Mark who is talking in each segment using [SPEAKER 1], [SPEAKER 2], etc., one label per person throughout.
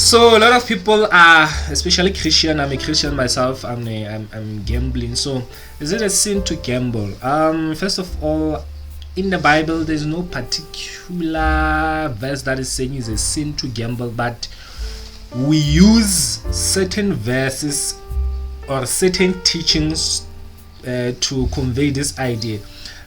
[SPEAKER 1] So a lot of people are, especially Christian. I'm a Christian myself. I'm gambling. So is it a sin to gamble? First of all, in the Bible, there's no particular verse that is saying it's a sin to gamble, but we use certain verses or certain teachings to convey this idea.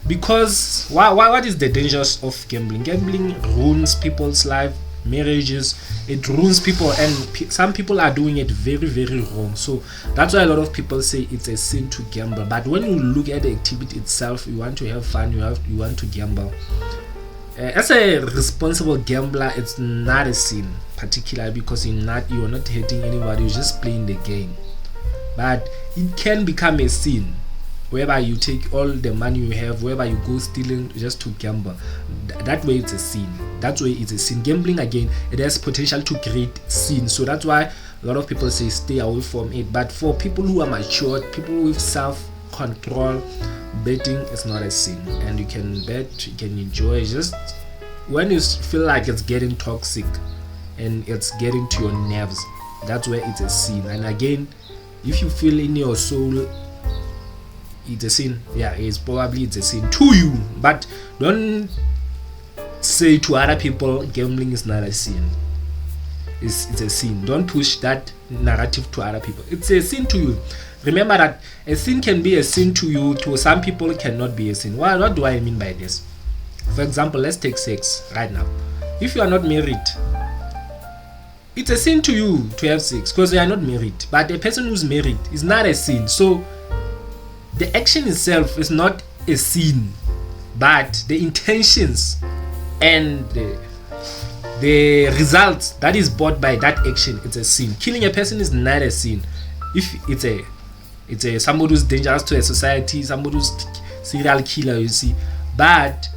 [SPEAKER 1] Because what is the dangers of gambling? Gambling ruins people's life, marriages. It ruins people, and some people are doing it very, very wrong. So that's why a lot of people say it's a sin to gamble. But when you look at the activity itself, you want to have fun, you want to gamble. As a responsible gambler, it's not a sin, particularly because you're not hurting anybody. You're just playing the game. But it can become a sin, whereby you take all the money you have, whereby you go stealing just to gamble. That way it's a sin. That way it's a sin. Gambling, again, it has potential to create sin. So that's why a lot of people say stay away from it. But for people who are matured, people with self-control, betting is not a sin. And you can bet, you can enjoy. Just when you feel like it's getting toxic and it's getting to your nerves, that's where it's a sin. And again, if you feel in your soul it's a sin, it's a sin to you, but don't say to other people gambling is not a sin. It's a sin. Don't push that narrative to other people. It's a sin to you. Remember that a sin can be a sin to you, to some people it cannot be a sin. What do I mean by this? For example, let's take sex right now. If you are not married, it's a sin to you to have sex because you are not married. But a person who's married is not a sin. So the action itself is not a sin, but the intentions and the results that is brought by that action, it's a sin. Killing a person is not a sin if it's a somebody who's dangerous to a society, somebody who's serial killer, you see. But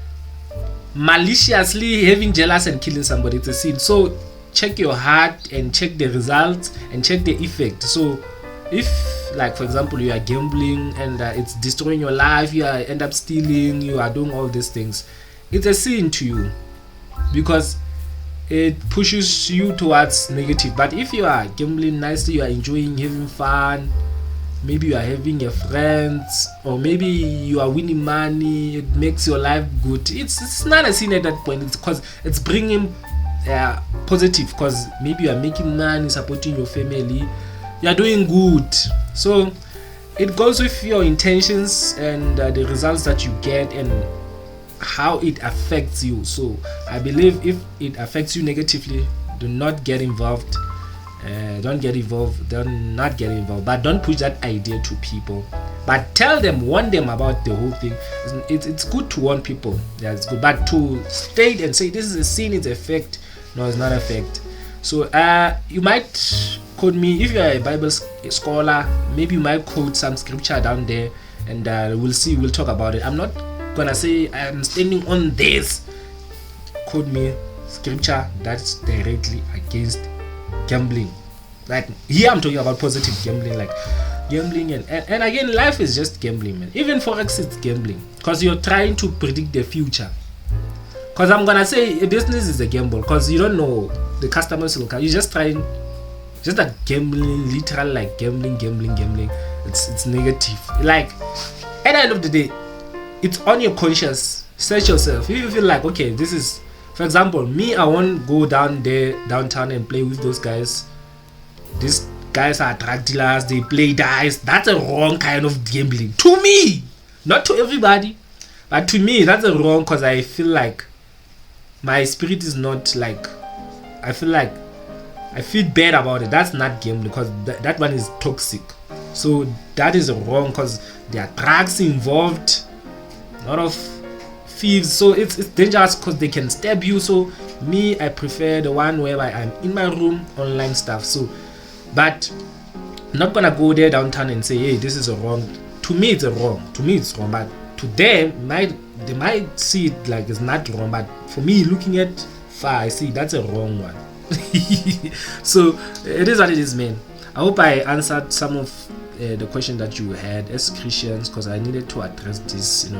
[SPEAKER 1] maliciously having jealous and killing somebody, it's a sin. So check your heart and check the results and check the effect. So if, like for example, you are gambling and it's destroying your life, you end up stealing, you are doing all these things, it's a sin to you because it pushes you towards negative. But if you are gambling nicely, you are enjoying, having fun, maybe you are having your friends, or maybe you are winning money, it makes your life good, it's not a sin at that point. It's because it's bringing positive, because maybe you are making money, supporting your family, you are doing good. So it goes with your intentions and the results that you get and how it affects you. So I believe if it affects you negatively, do not get involved. Don't get involved. Not get involved. But don't push that idea to people. But tell them, warn them about the whole thing. It's good to warn people. Yeah, it's good. But to state and say this is a sin, it's a fact. No, it's not a fact. So you might quote me, if you are a Bible scholar, maybe you might quote some scripture down there, and we'll talk about it. I'm not gonna say I'm standing on this. Quote me scripture that's directly against gambling. Like here I'm talking about positive gambling, like gambling and again, life is just gambling, man. Even forex is gambling because you're trying to predict the future. Because I'm gonna say a business is a gamble because you don't know the customers will come. You're just trying, just like gambling, literal, like gambling. It's negative. Like at the end of the day, it's on your conscience. Search yourself. If you feel like, okay, this is, for example, me, I won't go downtown and play with those guys. These guys are drug dealers, they play dice. That's a wrong kind of gambling. To me, not to everybody, but to me, that's a wrong, because I feel like my spirit is not like, I feel bad about it. That's not gambling, because that one is toxic. So that is wrong, because there are drugs involved, a lot of thieves, so it's dangerous because they can stab you. So me, I prefer the one where I'm in my room, online stuff. So, but I'm not gonna go there downtown and say, hey, this is a wrong. To me it's wrong, but to them they might see it like it's not wrong, but for me, looking at far, I see that's a wrong one. So it is what it is, man. I hope I answered some of the question that you had as Christians, because I needed to address this,